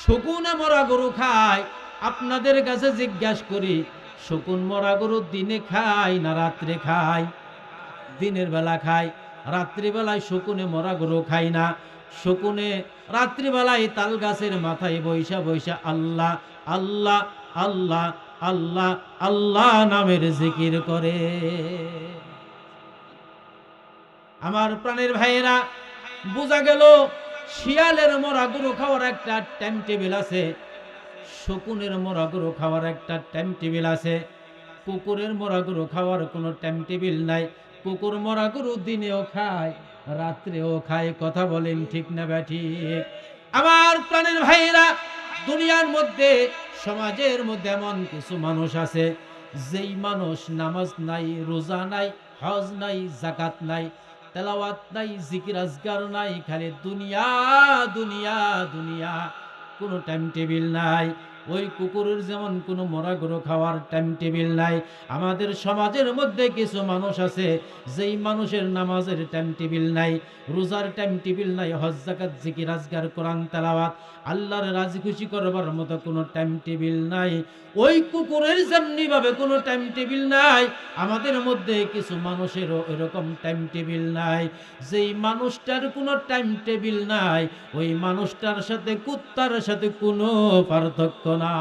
শকুনে মরা গরু খায়। আপনাদের কাছে জিজ্ঞাসা করি, শকুন মরা গরু দিনে খায় না রাত্রে খায়? দিনের বেলা খায়, রাত্রিবেলায় শকুনে মরা গরু খায় না। শকুনে রাত্রিবেলায় তাল গাছের মাথায় বৈশা বৈশা আল্লাহ আল্লাহ আল্লাহ আল্লাহ আল্লাহ নামের জিকির করে। আমার প্রাণের ভাইয়েরা, বোঝা গেল শিয়ালের মরা গরু খাওয়ার একটা টাইম টেবিল আছে, শকুনের মরা গরু খাওয়ার একটা টাইম টেবিল আছে। কুকুরের মরা গরু খাওয়ার কোনো টাইম টেবিল নাই। কুকুর মরা গরু দিনেও খায়, রাত্রেও খায়। কথা বলেন ঠিক না ব্যাঠিক? আমার প্রাণের ভাইয়েরা, দুনিয়ার মধ্যে, সমাজের মধ্যে এমন কিছু মানুষ আছে, যেই মানুষ নামাজ নাই, রোজা নাই, হজ নাই, যাকাত নাই, তেলাওয়াত নাই, জিকির আজগার নাই, খালি দুনিয়া দুনিয়া দুনিয়া, কোনো টাইম টেবিল নাই। ওই কুকুরের যেমন কোনো মরা গরু খাওয়ার টাইম টেবিল নাই, আমাদের সমাজের মধ্যে কিছু মানুষ আছে, যেই মানুষের নামাজের টাইম টেবিল নাই, রোজার টাইম টেবিল নাই, হজ যাকাত জিকির আজগার কোরআন তেলাওয়াত আল্লাহর রাজি খুশি করবার মতো কোনো টাইম টেবিল নাই। ওই কুকুরের যেমনি ভাবে কোনো টাইম টেবিল নাই, আমাদের মধ্যে কিছু মানুষেরও এরকম টাইম টেবিল নাই। যেই মানুষটার কোনো টাইম টেবিল নাই, ওই মানুষটার সাথে কুত্তার সাথে কোনো পার্থক্য না।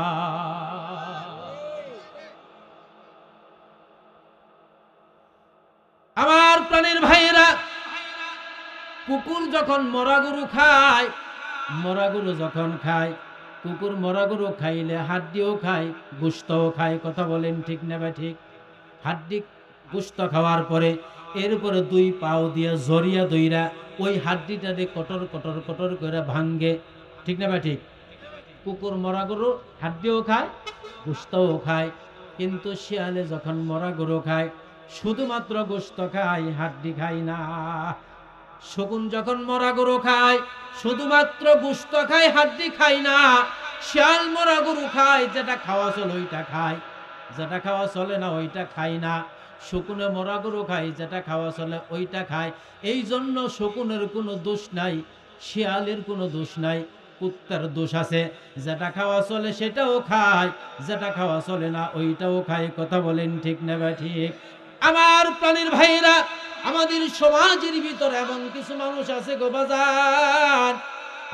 আমার প্রাণের ভাইয়েরা, কুকুর যখন মরা গরু খায়, মরা গরু যখন খায়, কুকুর মরা গরু খাইলে হাড্ডিও খায়, গোশতও খায়। কথা বলেন ঠিক না ঠিক? হাড্ডি গোশত খাওয়ার পরে এরপরে দুই পাও দিয়ে জড়িয়া দইরা ওই হাড্ডিটারে কটর কটর কটর করে ভাঙ্গে। ঠিক না ঠিক? কুকুর মরা গরু হাড্ডিও খায়, গোশতও খায়। কিন্তু শিয়ালে যখন মরা গরু খায়, শুধুমাত্র গোশত খায়, হাড্ডি খায় না। শকুন যখন মরা গরু খায়, শুধুমাত্র গোশত খায়, হাড্ডি খায় না। শিয়াল মরা গরু খায়, যেটা খাওয়া চলে ওইটা খায়, যেটা খাওয়া চলে না ওইটা খায় না। শকুনে মরা গরু খায়, যেটা খাওয়া চলে ওইটা খায়। এই জন্য শকুনের কোনো দোষ নাই, শিয়ালের কোনো দোষ নাই, কুত্তার দোষ আছে। যেটা খাওয়া চলে সেটাও খায়, যেটা খাওয়া চলে না ওইটাও খায়। কথা বলেন ঠিক না ঠিক? আমার প্রাণীর ভাইরা, আমাদের সমাজের ভিতরে এমন কিছু মানুষ আছে গো বাজার,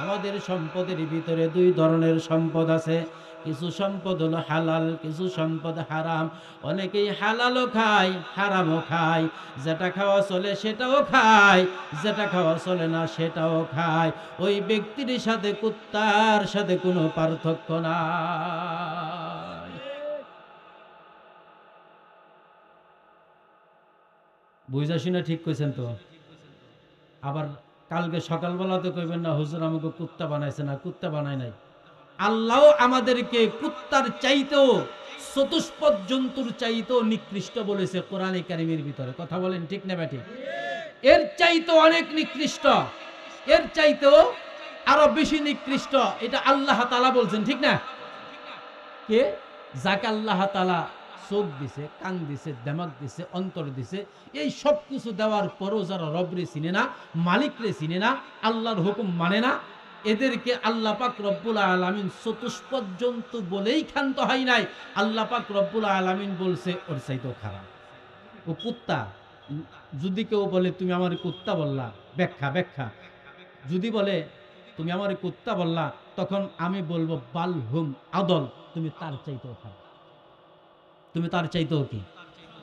আমাদের সম্পদের ভিতরে দুই ধরনের সম্পদ আছে। কিছু সম্পদ হলো হালাল, কিছু সম্পদ হারাম। অনেকেই হালালও খায়, হারামও খায়। যেটা খাওয়া চলে সেটাও খায়, যেটা খাওয়া চলে না সেটাও খায়। ওই ব্যক্তির সাথে কুত্তার সাথে কোনো পার্থক্য নাই। বুঝা শুনে ঠিক কইছেন তো? আবার কালকে সকালবেলাতে কইবেন না হুজুর আমাকে কুত্তা বানাইছে না। কুত্তা বানায় নাই। আল্লাহ আমাদেরকে কুত্তার চাইতেও, চতুষ্পদ জন্তুর চাইতেও নিকৃষ্ট বলেছে কোরআনে কারিমের ভিতরে। কথা বলেন ঠিক না বেটি? এর চাইতেও অনেক নিকৃষ্ট, এর চাইতেও আরো বেশি নিকৃষ্ট। এটা আল্লাহ তাআলা বলছেন, ঠিক না? কে? যাকে আল্লাহ তাআলা চোখ দিছে, কান দিছে, দেমাগ দিছে, অন্তর দিছে, এই সব কিছু দেওয়ার পরও যারা রবরে চিনে না, মালিকরে চিনে না, আল্লাহর হুকুম মানে না, এদেরকে আল্লাহ পাক রব্বুল আলামিন চতুষ্পদ জন্তু বলেই ক্ষান্ত হয় নাই। আল্লাহ পাক রব্বুল আলামিন বলছে ওর চাইতেও খারাপ। ও কুত্তা। যদি কেউ বলে তুমি আমার কুত্তা বললা, ব্যাখ্যা ব্যাখ্যা, যদি বলে তুমি আমার কুত্তা বললা, তখন আমি বলবো বাল হুম আদল, তুমি তার চাইতেও খারাপ, তুমি তার চাইতেও কি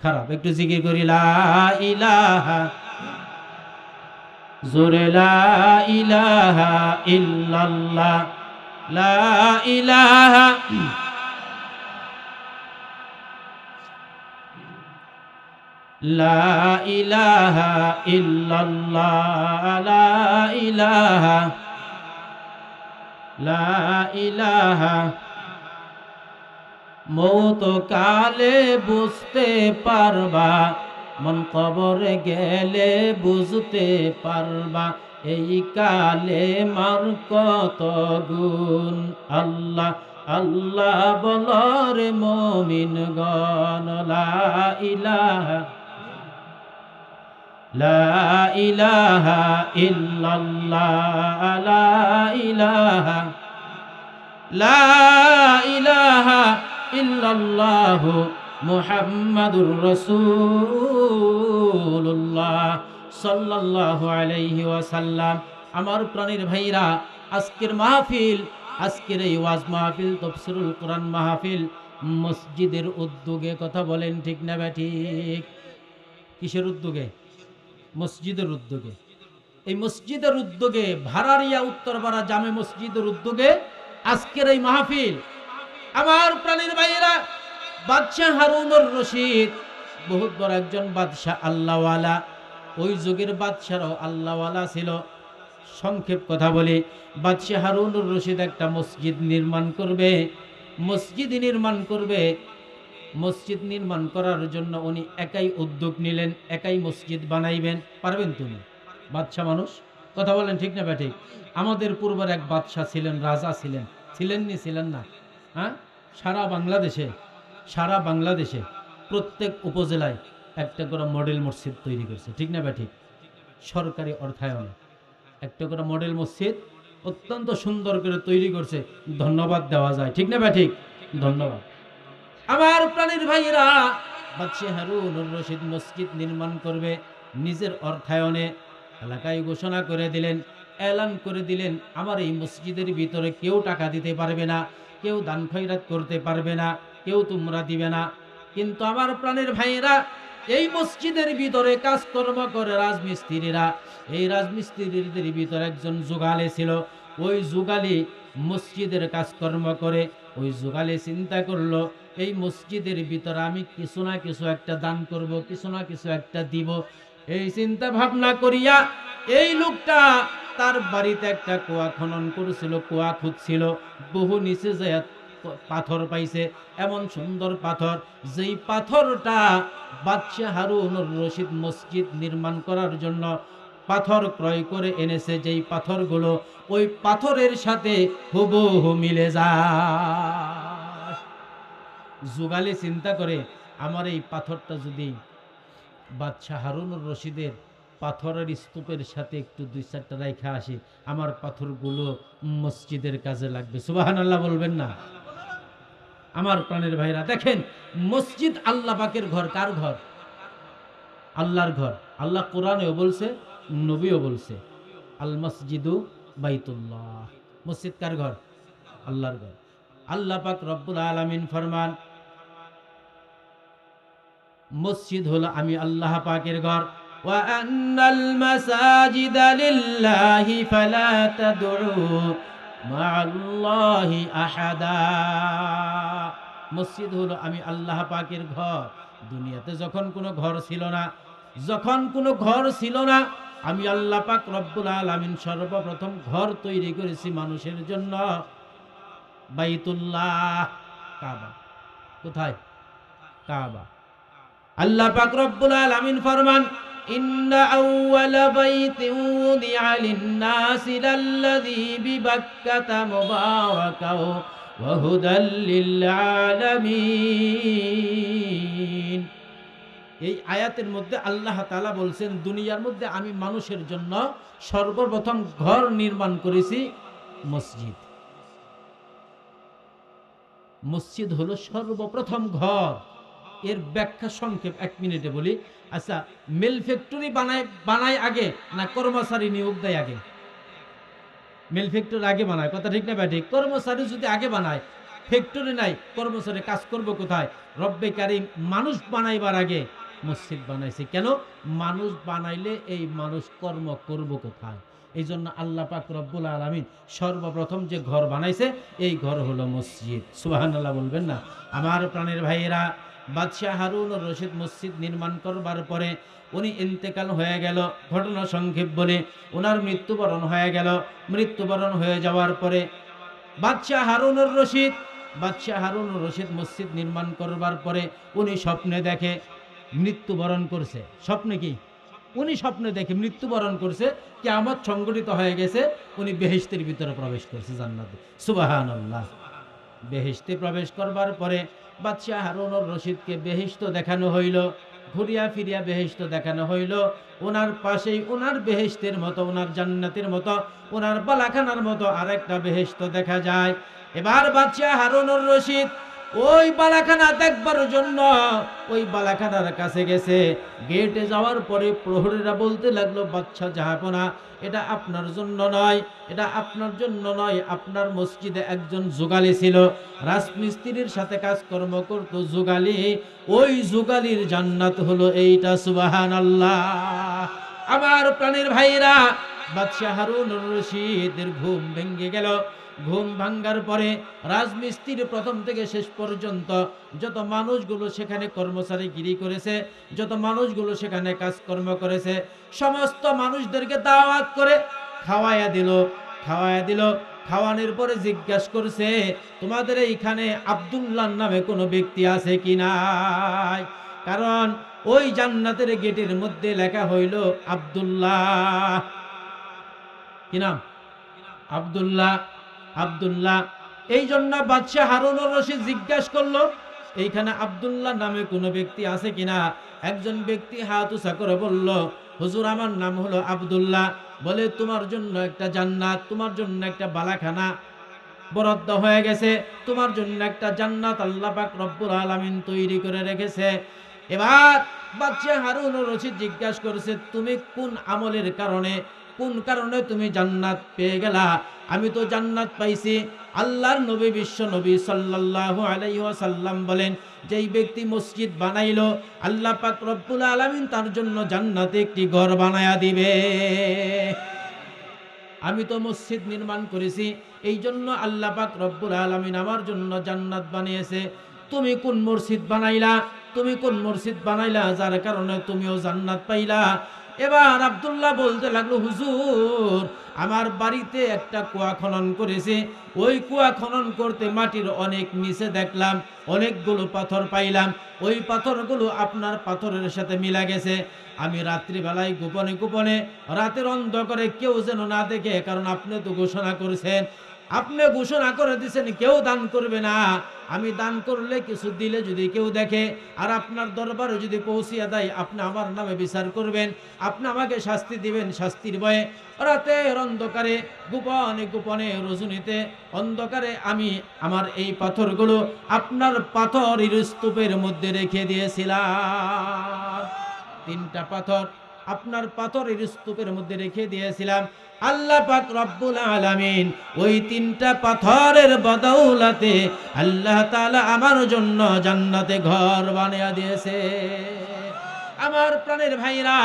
খারাপ। একটু জিকির করি লা ইলাহা, জোরে লা ইলাহা ইল্লাল্লাহ, লা ইলাহা লা ইলাহা ইল্লাল্লাহ, লা ইলাহা লা ইলাহা। মৌত কালে বুঝতে পারবা, মন কবরে গেলে বুঝতে পারবা, এই কালে মার কত গুণ। আল্লাহ আল্লাহ বলর মুমিন গণ, লা ইলাহা লা ইলাহা ইল্লাল্লাহ, লা ইলাহা লা ইলাহা ইল্লাল্লাহ মুহাম্মাদুর রাসূলুল্লাহ সাল্লাল্লাহু আলাইহি ওয়াসাল্লাম। আমার প্রাণের ভাইরা, আজকের মাহফিল, আজকের এই ওয়াজ মাহফিল, তাফসীরুল কোরআন মাহফিল মসজিদের উদ্যোগে। কথা বলেন ঠিক না ঠিক? কিসের উদ্যোগে? মসজিদের উদ্যোগে। এই মসজিদের উদ্যোগে, ভাড়ারিয়া উত্তরপাড়া জামে মসজিদের উদ্যোগে আজকের এই মাহফিল। আমার প্রাণের ভাইয়েরা, বাদশাহ হারুনুর রশিদ বহুত বড় একজন বাদশাহ, আল্লাহওয়ালা। ওই যুগের বাদশাহরাও আল্লাহওয়ালা ছিল। সংক্ষেপ কথা বলি, বাদশাহ হারুনুর রশিদ একটা মসজিদ নির্মাণ করবে। মসজিদ নির্মাণ করবে। মসজিদ নির্মাণ করার জন্য উনি একাই উদ্যোগ নিলেন, একাই মসজিদ বানাইবেন। পারবেন তুমি? বাদশাহ মানুষ। কথা বলেন ঠিক না ঠিক? আমাদের পূর্বের এক বাদশাহ ছিলেন, রাজা ছিলেন। ছিলেন না? হ্যাঁ, সারা বাংলাদেশে প্রত্যেক উপজেলায় একটা করে মডেল মসজিদ তৈরি করছে। ঠিক না ঠিক? সরকারি অর্থায়নে একটা করে মডেল মসজিদ অত্যন্ত সুন্দর করে তৈরি করছে। ধন্যবাদ দেওয়া যায়। ঠিক না ঠিক? ধন্যবাদ। আমার প্রাণীর ভাইয়েরা, বাদশাহ হারুনুর রশিদ মসজিদ নির্মাণ করবে নিজের অর্থায়নে। এলাকায় ঘোষণা করে দিলেন, এলান করে দিলেন, আমার এই মসজিদের ভিতরে কেউ টাকা দিতে পারবে না, কেউ দান খয়রাত করতে পারবে না, কেউ তোমরা দিবে না। কিন্তু আমার প্রাণের ভাইয়েরা, এই মসজিদের ভিতরে কাজকর্ম করে রাজমিস্ত্রিরা। এই রাজমিস্ত্রিদের ভিতরে একজন যুগালি ছিল। ওই যুগালি মসজিদের কাজকর্ম করে। ওই যুগালি চিন্তা করলো, এই মসজিদের ভিতরে আমি কিছু না কিছু একটা দান করব, কিছু না কিছু একটা দিব। এই চিন্তা ভাবনা করিয়া এই লোকটা তার বাড়িতে একটা কুয়া খনন করেছিল, কুয়া খুঁজছিল। বহু নিচে যায় পাথর পাইছে, এমন সুন্দর পাথর, যেই পাথরটা বাদশাহ হারুনুর রশিদ মসজিদ নির্মাণ করার জন্য পাথর ক্রয় করে এনেছে। যেই পাথরগুলো ওই পাথরের সাথে হুবহু মিলে যায়। যুগালি চিন্তা করে, আমার এই পাথরটা যদি বাদশাহ হারুনুর রশিদের পাথরের স্তূপের সাথে একটু 2-4টা রাইখা আসি, আমার পাথরগুলো মসজিদের কাজে লাগবে। সুবহানাল্লাহ বলবেন না? আমার প্রাণের ভাইরা, দেখেন, মসজিদ আল্লাহ পাকের ঘর। কার ঘর? আল্লাহর ঘর। আল্লাহ কোরআনেও বলছে, নবীও বলছে, আল মসজিদু বাইতুল্লাহ। মসজিদ কার ঘর? আল্লাহর ঘর। আল্লাহ পাক রব্বুল আলামিন ফরমান, মসজিদ হলো আমি আল্লাহ পাকের ঘর। ওয়া আন্নাল মাসাজিদা লিল্লাহি ফালা তাদউ মা'আল্লাহি আহাদা। মসজিদ হলো আমি আল্লাহ পাকের ঘর। দুনিয়াতে যখন কোনো ঘর ছিল না, আমি আল্লাহ পাক রব্বুল আলামিন সর্বপ্রথম ঘর তৈরি করেছি মানুষের জন্য। বাইতুল্লাহ, কাবা। কোথায়? কাবা। আল্লাহ পাক রব্বুল আলামিন ফরমান, ইন্না আউওয়ালা বাইতিন উদিআ লিন-নাসি লাল্লাযী বিবাক্কাতা মুবারাকাও ওয়া হুদাল লিল আলামিন। এই আয়াতের মধ্যে আল্লাহ তাআলা বলছেন, দুনিয়ার মধ্যে আমি মানুষের জন্য সর্বপ্রথম ঘর নির্মাণ করেছি মসজিদ। মসজিদ হলো সর্বপ্রথম ঘর। এর ব্যাখ্যা সংক্ষেপ 1 মিনিটে বলি। আচ্ছা, মিল ফ্যাক্টরি বানায় আগে না কর্মচারী নিয়োগ দেয় আগে? মিল ফ্যাক্টরি আগে বানায়। কথা ঠিক না ঠিক? কর্মচারী যদি আগে বানায়, ফ্যাক্টরি নাই, কর্মচারী কাজ করবে কোথায়? রব্বে কারিম মানুষ বানাইবার আগে মসজিদ বানাইছে। কেন? মানুষ বানাইলে এই মানুষ কর্ম করব কোথায়? এই জন্য আল্লাহ পাক রব্বুল আলামিন সর্বপ্রথম যে ঘর বানাইছে, এই ঘর হলো মসজিদ। সুবহানাল্লাহ বলবেন না? আমার প্রাণের ভাইয়েরা, বাদশাহ হারুনুর রশিদ মসজিদ নির্মাণ করবার পরে উনি ইন্তেকাল হয়ে গেল। ঘটনা সংক্ষেপ বলে, ওনার মৃত্যুবরণ হয়ে গেল। মৃত্যুবরণ হয়ে যাওয়ার পরে বাদশাহ হারুনুর রশিদ মসজিদ নির্মাণ করবার পরে উনি স্বপ্নে দেখে মৃত্যুবরণ করছে। স্বপ্নে কি? উনি স্বপ্নে দেখে মৃত্যুবরণ করছে, কিয়ামত সংঘটিত হয়ে গেছে, উনি বেহেশতের ভিতরে প্রবেশ করছে, জান্নাতে। সুবহানাল্লাহ। বেহেশতে প্রবেশ করবার পরে বাদশাহ হারুনুর রশিদকে বেহেশত দেখানো হইল। ঘুরিয়া ফিরিয়া বেহেশত দেখানো হইল। ওনার পাশেই ওনার বেহেশতের মতো, ওনার জান্নাতের মতো, ওনার বালাখানার মতো আরেকটা বেহেশত দেখা যায়। এবার বাদশাহ হারুনুর রশিদ ওই বালাখানা দেখবার জন্য ওই বালাখানার কাছে গেছে। গেটে যাওয়ার পরে প্রহরীরা বলতে লাগলো, বাদশাহ জাহাপনা, এটা আপনার জন্য নয়, এটা আপনার জন্য নয়। আপনার মসজিদে একজন যুগালি ছিল, রাজমিস্ত্রির সাথে কাজকর্ম করতো যুগালি, ওই যুগালির জান্নাত হলো এইটা। সুবহানাল্লাহ। আমার প্রাণের ভাইরা, বাদশাহ হারুনুর রশিদের ঘুম ভেঙে গেল। ঘুম ভাঙ্গার পরে রাজমিস্ত্রি প্রথম থেকে শেষ পর্যন্ত যত মানুষগুলো সেখানে কর্মচারীগিরি করেছে, যত মানুষগুলো সেখানে কাজকর্ম করেছে, সমস্ত মানুষদেরকে দাওয়াত করে খাওয়াইয়া দিল। খাওয়ানোর পরে জিজ্ঞাসা করছে, তোমাদের এইখানে আব্দুল্লাহ নামে কোনো ব্যক্তি আছে কি নাই? কারণ ওই জান্নাতের গেটের মধ্যে লেখা হইল আব্দুল্লাহ। কি নাম? আব্দুল্লাহ। এই জন্য বাদশাহ হারুনুর রশিদ জিজ্ঞাসা করলো, এইখানে আব্দুল্লাহ নামে কোনো ব্যক্তি আছে কিনা? একজন ব্যক্তি হাত উঁচা করে বলল, হুজুর, আমার নাম হলো আব্দুল্লাহ। বলে, তোমার জন্য একটা জান্নাত, তোমার জন্য একটা বালাখানা বরাদ্দ হয়ে গেছে, তোমার জন্য একটা জান্নাত আল্লাহ পাক রব্বুল আলামিন তৈরি করে রেখেছে। এবার বাদশাহ হারুনুর রশিদ জিজ্ঞাসা করছে, তুমি কোন আমলের কারণে, কোন কারণে তুমি জান্নাত পেয়ে গেলা? আমি তো জান্নাত পাইছি। আল্লাহর নবী, বিশ্ব নবী সাল্লাল্লাহু আলাইহি ওয়াসাল্লাম বলেন, যেই ব্যক্তি মসজিদ বানাইলো, আল্লাহ পাক রব্বুল আলামিন তার জন্য জান্নাতে একটি ঘর বানায়া দিবে। আমি তো মসজিদ নির্মাণ করেছি, এই জন্য আল্লাহ পাক রব্বুল আলামিন আমার জন্য জান্নাত বানিয়েছে। তুমি কোন মসজিদ বানাইলা, যার কারণে তুমিও জান্নাত পাইলা? এবার আব্দুল্লাহ বলতে লাগলো, হুজুর, আমার বাড়িতে একটা কুয়া খনন করেছে। ওই কুয়া খনন করতে মাটির অনেক নিচে দেখলাম অনেকগুলো পাথর পাইলাম। ওই পাথরগুলো আপনার পাথরের সাথে মিলা গেছে। আমি রাত্রিবেলায় গোপনে রাতের অন্ধকারে কেউ যেন না দেখে, কারণ আপনি তো ঘোষণা করেছেন, আপনি ঘোষণা করে দিয়েছেন কেউ দান করবে না। আমি দান করলে, কিছু দিলে যদি কেউ দেখে আর আপনার দরবারে যদি পৌঁছিয়ে দেয়, আপনি আমার নামে বিচার করবেন, আপনি আমাকে শাস্তি দিবেন। শাস্তির ভয়ে রাতের অন্ধকারে গোপনে রজনীতে অন্ধকারে আমি আমার এই পাথরগুলো আপনার পাথরের স্তূপের মধ্যে রেখে দিয়েছিলাম। 3টা পাথর আপনার পাথরের স্তূপের মধ্যে রেখে দিয়েছিলাম। আল্লাহ পাক রব্বুল আলামিন ওই 3টা পাথরের বদৌলতে আল্লাহ তাআলা আমার জন্য জান্নাতে ঘর বানিয়ে দিয়েছে। আমার প্রাণের ভাইরা,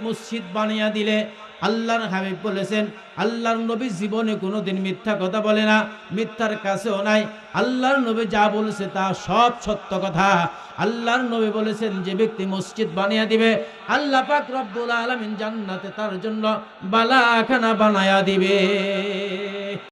মসজিদ বানিয়ে দিলে আল্লাহর হাবিব বলেছেন, আল্লাহর নবী জীবনে কোনোদিন মিথ্যা কথা বলে না, মিথ্যার কাছেও নাই। আল্লাহর নবী যা বলেছে তা সব সত্য কথা। আল্লাহর নবী বলেছেন, যে ব্যক্তি মসজিদ বানিয়ে দিবে, আল্লাহ পাক রব্বুল আলামিন জান্নাতে তার জন্য বালাখানা বানায়া দিবে।